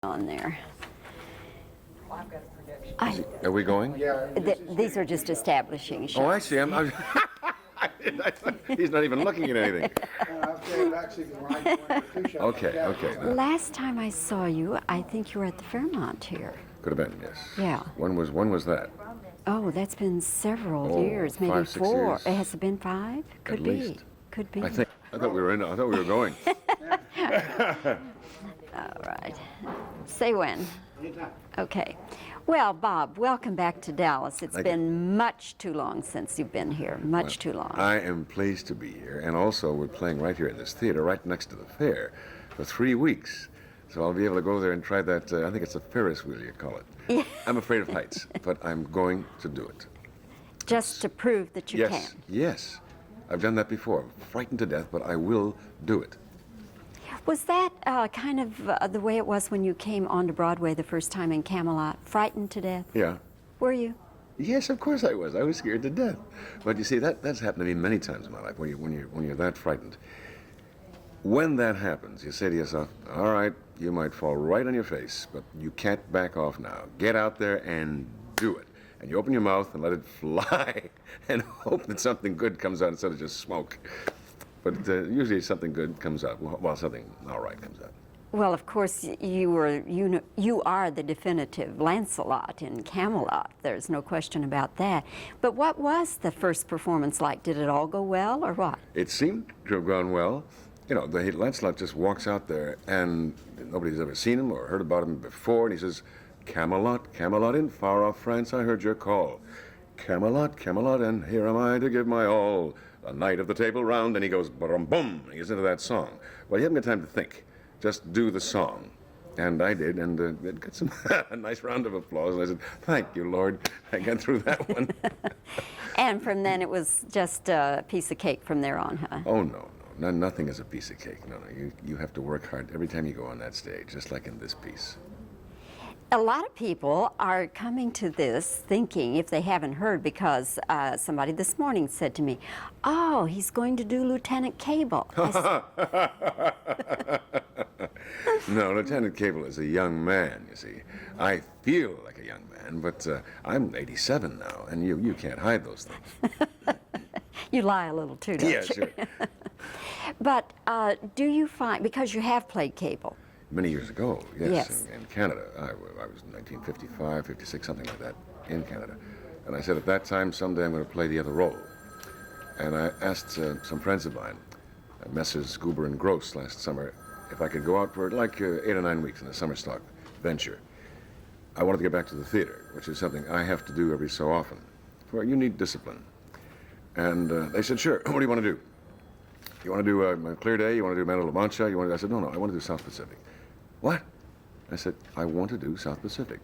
on there. Are we going? These are just establishing shots. Oh, I see. He's not even looking at anything. Okay. Last time I saw you, I think you were at the Fairmont here. Could have been, yes. Yeah. When was that? Oh, that's been several years, maybe 5, 6 4. years. Has it been 5? Could At be. least. Could be. I thought we were going. All right. Say when. Okay. Well, Bob, welcome back to Dallas. It's been much too long since you've been here. Much too long. I am pleased to be here, and also we're playing right here in this theater, right next to the fair, for 3 weeks. So I'll be able to go there and try that, I think it's a Ferris wheel, you call it. Yeah. I'm afraid of heights, but I'm going to do it. Just to prove that you can. Yes. I've done that before. Frightened to death, but I will do it. Was that kind of the way it was when you came onto Broadway the first time in Camelot? Frightened to death? Yeah. Were you? Yes, of course I was. I was scared to death. But you see, that's happened to me many times in my life, when you're that frightened. When that happens, you say to yourself, all right, you might fall right on your face, but you can't back off now. Get out there and do it. And you open your mouth and let it fly and hope that something good comes out instead of just smoke. But usually something good comes out. Well, something all right comes out. Well, of course, you are the definitive Lancelot in Camelot. There's no question about that. But what was the first performance like? Did it all go well, or what? It seemed to have gone well. You know, the Lancelot just walks out there, and nobody's ever seen him or heard about him before, and he says, Camelot, Camelot in far-off France, I heard your call. Camelot, Camelot, and here am I to give my all. A knight of the Table Round, and he goes, boom, he gets into that song. Well, he hadn't got time to think. Just do the song. And I did, and it got a nice round of applause. And I said, thank you, Lord. I got through that one. And from then it was just a piece of cake from there on, huh? Oh, no. Nothing is a piece of cake. No. You have to work hard every time you go on that stage, just like in this piece. A lot of people are coming to this thinking, if they haven't heard, because somebody this morning said to me, oh, he's going to do Lieutenant Cable. No, Lieutenant Cable is a young man, you see. I feel like a young man, but I'm 87 now, and you can't hide those things. You lie a little too, don't you? Yeah, sure. But do you find, because you have played Cable, many years ago, yes. Yes. In Canada. I was 1955, 56, something like that, in Canada. And I said at that time, someday I'm going to play the other role. And I asked some friends of mine, Messrs. Goober and Gross, last summer, if I could go out for like 8 or 9 weeks in a summer stock venture. I wanted to get back to the theater, which is something I have to do every so often. For you need discipline. And they said, sure, what do you want to do? You want to do Clear Day? You want to do Man of La Mancha? I said, no, I want to do South Pacific. What? I said, I want to do South Pacific.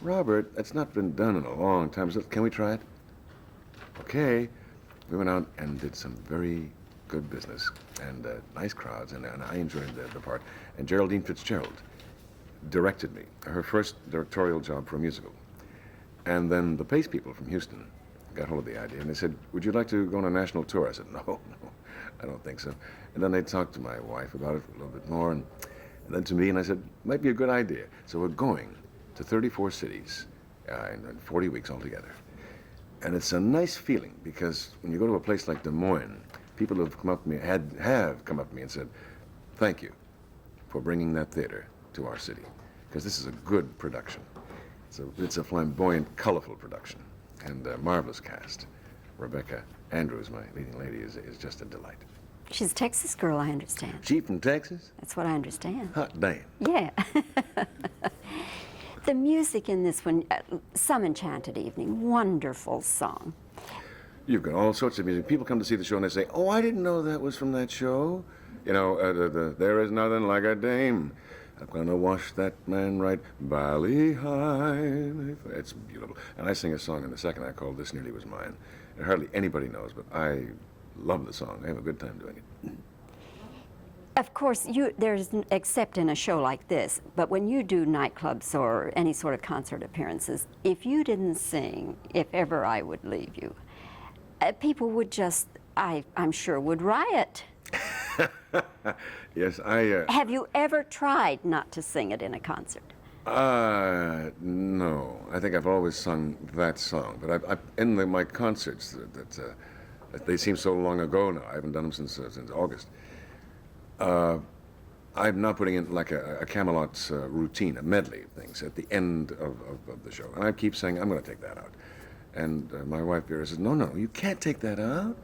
Robert, that's not been done in a long time. I said, can we try it? Okay. We went out and did some very good business and nice crowds, and I enjoyed the part. And Geraldine Fitzgerald directed me, her first directorial job for a musical. And then the Pace people from Houston got hold of the idea, and they said, would you like to go on a national tour? I said, no, I don't think so. And then they talked to my wife about it a little bit more, and then to me, and I said, might be a good idea. So we're going to 34 cities in 40 weeks altogether. And it's a nice feeling, because when you go to a place like Des Moines, people have come up to me, have come up to me and said, thank you for bringing that theater to our city, because this is a good production. It's a flamboyant, colorful production, and a marvelous cast. Rebecca Andrews, my leading lady, is just a delight. She's a Texas girl, I understand. She from Texas? That's what I understand. Hot damn. Yeah. The music in this one, Some Enchanted Evening, wonderful song. You've got all sorts of music. People come to see the show and they say, oh, I didn't know that was from that show. You know, there is nothing like a dame. I'm gonna wash that man right bally high. It's beautiful. And I sing a song in the second act called This Nearly Was Mine. And hardly anybody knows, but I love the song. I have a good time doing it. Of course, except in a show like this, but when you do nightclubs or any sort of concert appearances, if you didn't sing If Ever I Would Leave You, people would just, I'm sure, would riot. Yes, I... Have you ever tried not to sing it in a concert? No. I think I've always sung that song, but my concerts that they seem so long ago now. I haven't done them since August. I'm now putting in like a Camelot's routine, a medley of things at the end of the show, and I keep saying I'm going to take that out. And my wife Vera says, "No, you can't take that out."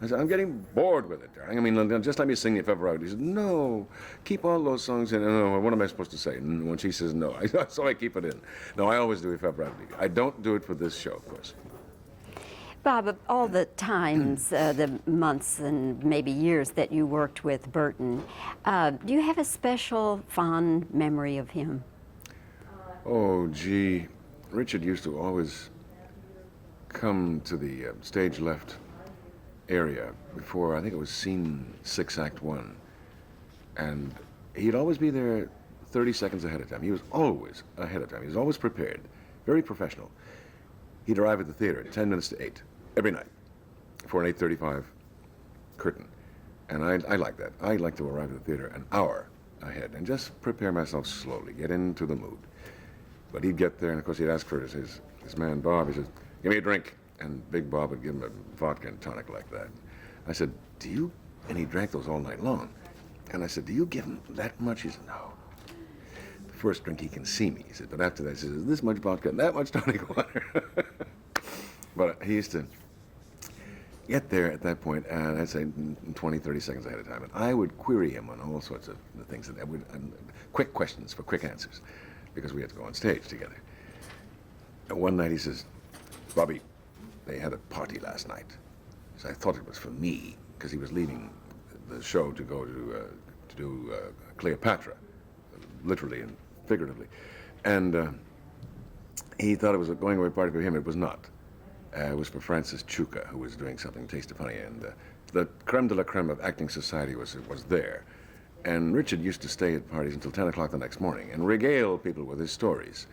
I said, "I'm getting bored with it, darling. I mean, just let me sing If Ever I Would." He said, "No, keep all those songs in." No, what am I supposed to say? And when she says no, so I keep it in. No, I always do If Ever I Would Leave You. I don't do it for this show, of course. Bob, of all the times, the months and maybe years that you worked with Burton, do you have a special fond memory of him? Oh, gee. Richard used to always come to the stage left area before, I think it was scene 6, act 1. And he'd always be there 30 seconds ahead of time. He was always ahead of time. He was always prepared, very professional. He'd arrive at the theater at 10 minutes to 8 every night for an 8:35 curtain. And I like that. I like to arrive at the theater an hour ahead and just prepare myself slowly, get into the mood. But he'd get there, and of course he'd ask for his man Bob. He says, "Give me a drink." And Big Bob would give him a vodka and tonic like that. I said, "Do you?" And he drank those all night long. And I said, "Do you give him that much?" He said, "No. The first drink he can see me." He said, "But after that," he says, "this much vodka and that much tonic water." But he used to get there at that point, and I'd say 20, 30 seconds ahead of time. And I would query him on all sorts of the things that quick questions for quick answers, because we had to go on stage together. And one night he says, "Bobbie, they had a party last night." So I thought it was for me, because he was leaving the show to go to do Cleopatra, literally and figuratively. And he thought it was a going away party for him. It was not. It was for Francis Chuka, who was doing something tasty funny, and the creme de la creme of acting society was there. And Richard used to stay at parties until 10 o'clock the next morning and regale people with his stories.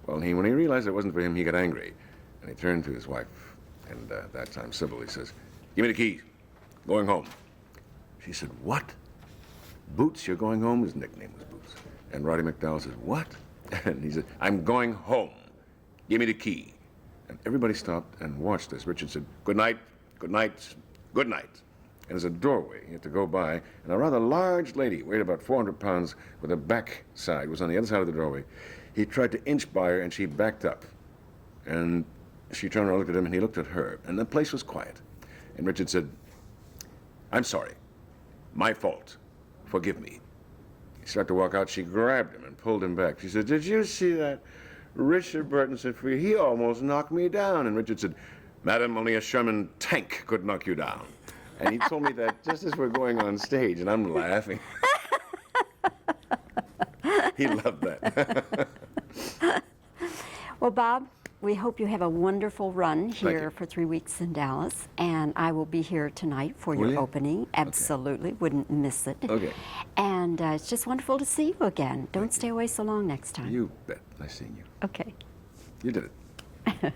Well, when he realized it wasn't for him, he got angry, and he turned to his wife, and that time Sybil, he says, "Give me the key, going home." She said, "What? Boots, you're going home?" His nickname was Boots. And Roddy McDowell says, "What?" And he said, "I'm going home. Give me the key." And everybody stopped and watched this. Richard said, "Good night, good night, good night." And there's a doorway he had to go by, and a rather large lady, weighed about 400 pounds, with her back side, was on the other side of the doorway. He tried to inch by her, and she backed up. And she turned around and looked at him, and he looked at her. And the place was quiet. And Richard said, "I'm sorry. My fault. Forgive me." He started to walk out. She grabbed him and pulled him back. She said, "Did you see that? Richard Burton said for you, he almost knocked me down." And Richard said, "Madam, only a Sherman tank could knock you down." And he told me that just as we're going on stage, and I'm laughing. He loved that. Well, Bob, we hope you have a wonderful run Thank here you. for 3 weeks in Dallas, and I will be here tonight for your you? opening. Absolutely, wouldn't miss it. Okay. And it's just wonderful to see you again. Don't stay away so long next time. You bet. Nice seeing you. Okay. You did it.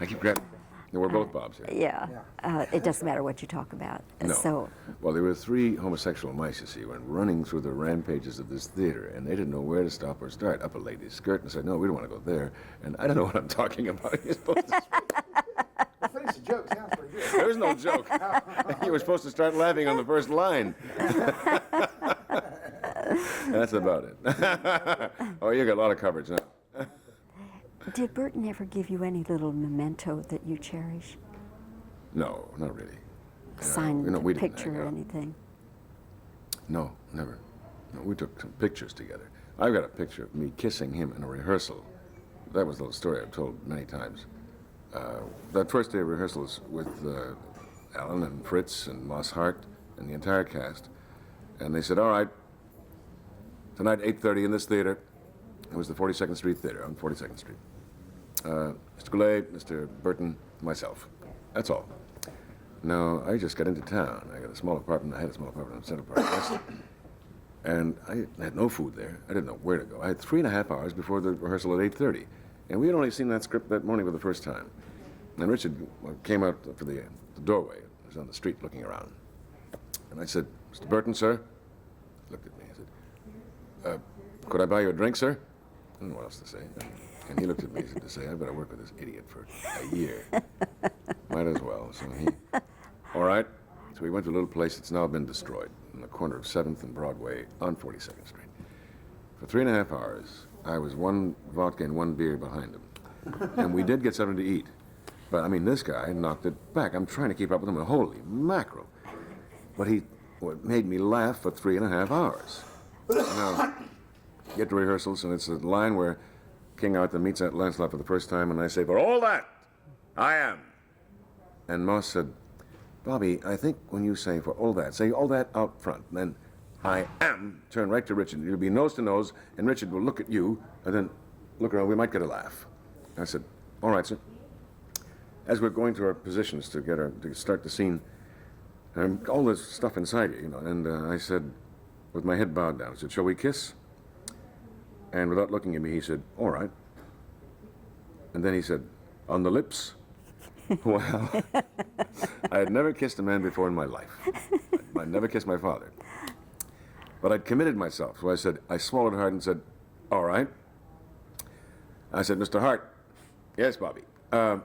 I keep grabbing. We're both Bobs here. Yeah. It doesn't matter what you talk about. No. So, Well, there were 3 homosexual mice, you see, went running through the rampages of this theater, and they didn't know where to stop or start. Up a lady's skirt and said, "No, we don't want to go there." And I don't know what I'm talking about. You're supposed to... Finish the joke. Sounds pretty good. There was no joke. You were supposed to start laughing on the first line. That's about it. Oh, you got a lot of coverage now. did Burton ever give you any little memento that you cherish? No, not really. Signed we didn't picture hang or out. anything? No, never. No, we took some pictures together. I've got a picture of me kissing him in a rehearsal. That was the little story I've told many times. That first day of rehearsals with Alan and Fritz and Moss Hart and the entire cast, and they said, "All right, tonight 8:30 in this theater." It was the 42nd Street Theater on 42nd Street. Mr. Goulet, Mr. Burton, myself. That's all. Now, I just got into town. I got a small apartment. I had a small apartment in Central Park West. And I had no food there. I didn't know where to go. I had 3.5 hours before the rehearsal at 8:30. And we had only seen that script that morning for the first time. And Richard came out for the doorway. He was on the street looking around. And I said, "Mr. Burton, sir?" He looked at me. I said, "Could I buy you a drink, sir?" I don't know what else to say. And he looked at me and said, to say, I better work with this idiot for a year. Might as well. So he, all right. So we went to a little place that's now been destroyed in the corner of 7th and Broadway on 42nd Street. For 3.5 hours, I was 1 vodka and 1 beer behind him. And we did get something to eat. But, I mean, this guy knocked it back. I'm trying to keep up with him. Holy mackerel. But he made me laugh for 3.5 hours. Now, get to rehearsals, and it's a line where King Arthur meets Aunt Lancelot for the first time, and I say, for all that, I am. And Moss said, Bobbie, I think when you say for all that, say all that out front. And then I am, turn right to Richard. You'll be nose to nose, and Richard will look at you, and then look around. We might get a laugh. I said, all right, sir. As we're going to our positions to start the scene, all this stuff inside you, and I said, with my head bowed down, I said, shall we kiss? And without looking at me, he said, all right. And then he said, on the lips? Well, I had never kissed a man before in my life. I'd never kissed my father. But I'd committed myself. So I said, I swallowed hard and said, all right. I said, Mr. Hart. Yes, Bobbie. Mr.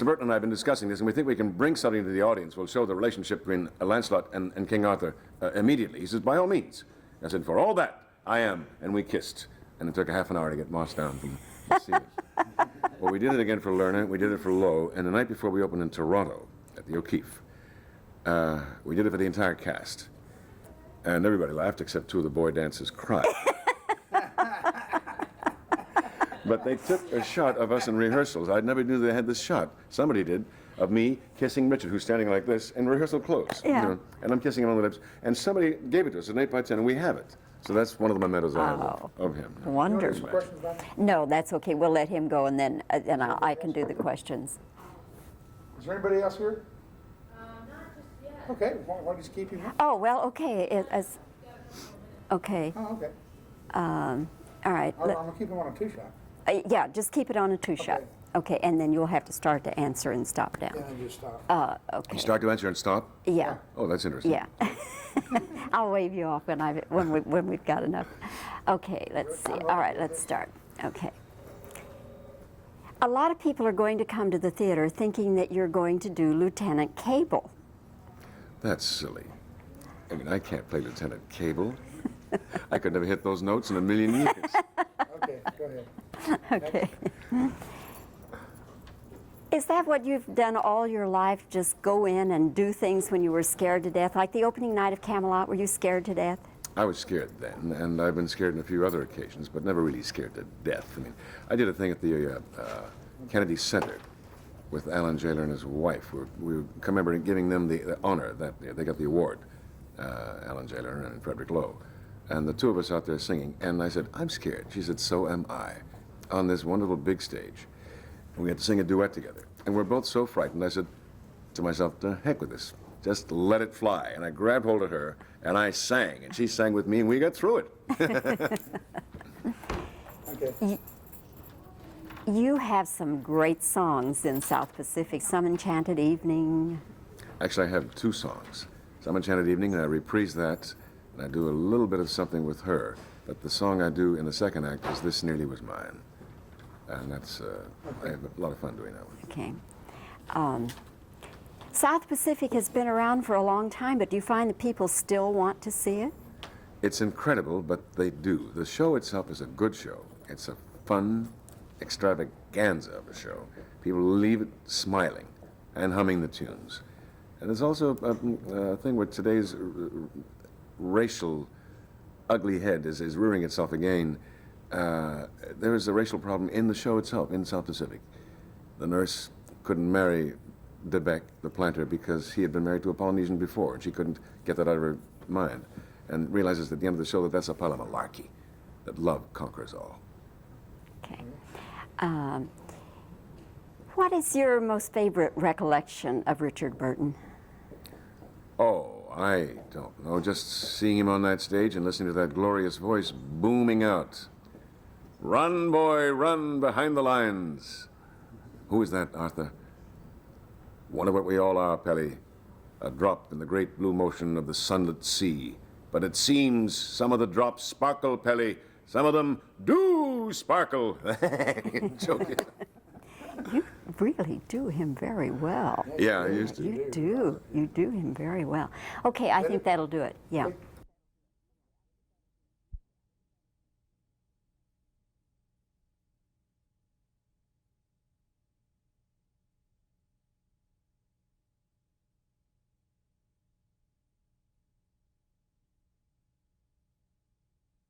Burton and I have been discussing this, and we think we can bring something to the audience. We'll show the relationship between Lancelot and King Arthur immediately. He says, by all means. I said, for all that, I am. And we kissed. And it took a half an hour to get Moss down from the ceiling. Well, we did it again for Lerner, we did it for Lowe, and the night before we opened in Toronto at the O'Keefe, we did it for the entire cast. And everybody laughed except 2 of the boy dancers cried. But they took a shot of us in rehearsals. I never knew they had this shot. Somebody did, of me kissing Richard, who's standing like this, in rehearsal clothes. Yeah. And I'm kissing him on the lips. And somebody gave it to us, an 8 by 10, and we have it. So that's one of the mementos I have of him. Wonderful. Questions about that? No, that's okay. We'll let him go, and then I can do the questions. Is there anybody else here? Not just yet. Okay, why don't you just keep him? Oh, well, okay. Okay. Oh, okay. All right. I'm going to keep him on a 2-shot. Yeah, just keep it on a 2-shot. Okay. Okay, and then you'll have to start to answer and stop down. And then just stop. Okay. You start to answer and stop? Yeah. Oh, that's interesting. Yeah. I'll wave you off when we've got enough. Okay, let's see. All right, let's start. Okay. A lot of people are going to come to the theater thinking that you're going to do Lieutenant Cable. That's silly. I mean, I can't play Lieutenant Cable. I could never hit those notes in a million years. Okay, go ahead. Okay. Is that what you've done all your life? Just go in and do things when you were scared to death? Like the opening night of Camelot, were you scared to death? I was scared then, and I've been scared on a few other occasions, but never really scared to death. I mean, I did a thing at the Kennedy Center with Alan Jailer and his wife. We commemorating giving them the honor that they got the award, Alan Jailer and Frederick Lowe. And the 2 of us out there singing, and I said, I'm scared. She said, so am I, on this wonderful big stage. And we had to sing a duet together. And we're both so frightened, I said to myself, to heck with this. Just let it fly. And I grabbed hold of her, and I sang. And she sang with me, and we got through it. Okay. You have some great songs in South Pacific. Some Enchanted Evening. Actually, I have 2 songs. Some Enchanted Evening, and I reprise that, and I do a little bit of something with her. But the song I do in the second act is This Nearly Was Mine. And that's, I have a lot of fun doing that one. Okay. South Pacific has been around for a long time, but do you find that people still want to see it? It's incredible, but they do. The show itself is a good show. It's a fun extravaganza of a show. People leave it smiling and humming the tunes. And there's also a thing where today's racial ugly head is rearing itself again. There is a racial problem in the show itself, in South Pacific. The nurse couldn't marry DeBeck, the planter, because he had been married to a Polynesian before, and she couldn't get that out of her mind, and realizes at the end of the show that that's a pile of malarkey, that love conquers all. Okay. What is your most favorite recollection of Richard Burton? Oh, I don't know. Just seeing him on that stage and listening to that glorious voice booming out. Run, boy, run behind the lines. Who is that, Arthur? Wonder what we all are, Pelly. A drop in the great blue motion of the sunlit sea. But it seems some of the drops sparkle, Pelly. Some of them do sparkle. Joking. You really do him very well. Yeah, I used to. You do him very well. Okay, I think that'll do it. Yeah. Okay.